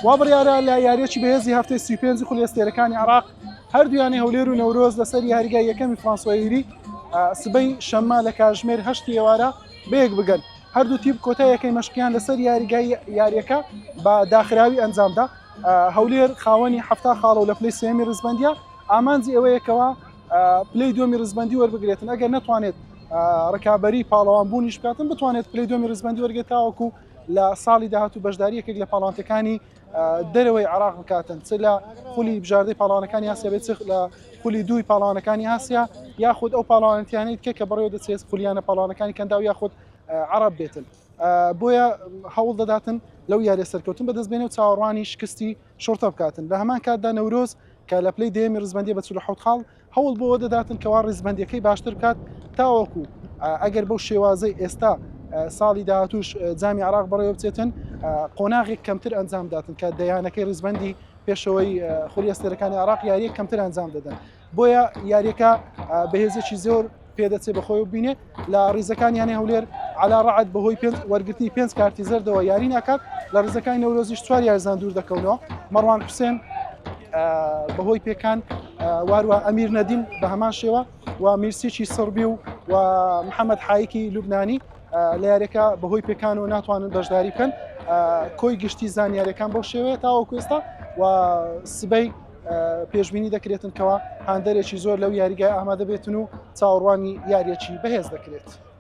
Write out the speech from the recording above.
وابڕیارە لە یاریەکی بەهێزی هەفتەی 35 خولیێستێرەکانی عێراق هەردوویانی هەولێر و نەورۆز لەسەر یاریگای یەکەمی فرانسوایری سبەی شەممە لە کاتژمێر 8 ئێوارە بەیەک بگەن. هەردوو تیپ کۆتایەکەی مەشقیان لەسەر یاریگای یاریەکە بە داخراوی ئەنجامدا. هەولێر خاوەنی 7 خاڵە و لە پلەی سێمی ڕزبەندیە ئامانجی ئەوەیەکەوە پلەی دووەمی ڕزبەندی وەربگرێتن. ئەگەر نەتوانێت ڕکابەری پاڵەوانبوونیش بکاتن بتوانێت پلەی دووەمی ڕزبەندی وەرگێت تاوەکو لە ساڵی داهاتوو بەشداریەکێک لە پاڵانتەکانی دەرەوەی عێراق بکاتن، چ لە خولی بژاردەی پاڵانەکانی ئاسیا بێت، چ لە خولی دووی پاڵانەکانی ئاسیا، یاخود ئەو پاڵانەتیانەی دیکە کە بەڕێوە دەچێت خولیانە پاڵانەکانی کەندا و یاخود عەرەب بێتن. بۆیە هەوڵ دەداتن لەو یاریە سەرکەوتن بەدەستبێنێ و چاوەڕوانی شکستی شۆرتە بکاتن. لە هەمان کاتدا نەورۆز کە لە پلەی دەیەمی ڕزبەندی بە 47 خاڵ هەوڵ بۆەوە دەداتن کەوا ڕزبەندیەکەی باشتر بکات تاوەکو ئەگەر بەو شێوازەی ئێستا ساڵی داهاتووش جامی عێراق بەڕێوە بچێتن قۆناغێک کەمتر ئەنجام داتن کە دەیانەکەی ڕزبەندی پێشەوەی خولیێستێرەکانی عێراق یاریەک کەمتر ئەنجام دەدەن. بۆیە یاریەکە بەهێزێکی زۆر پێدەچێت بەخۆی ببینێ لە ڕیزەکانیانی هەولێر عەلا ڕەعەت بەهۆی وەرگرتنی 5 کارتی زەردەوە یاری ناکات. لە ڕیزەکانی نەورۆزیش 4 یاریزان دوور دەکەونەوە. مەڕوان حوسێن بەهۆی پێکان واروە ئەمیر نەدیم بە هەمان شێوە و میرسیی سڕبی و محەممەد حایکی لوبنانی لە یاریەکە بەهۆی پێکان و ناتوانن بەشداری بکەن. کۆی گشتی زانیاریەکان بەو شێوەیە تاوەکو ئێستا و سبەی پێشبینی دەکرێتن کەەوە هاندەرێکی زۆر لەو یاریگای ئامادە بێتن و چاوەڕوانی یاریەکی بەهێز دەکرێت.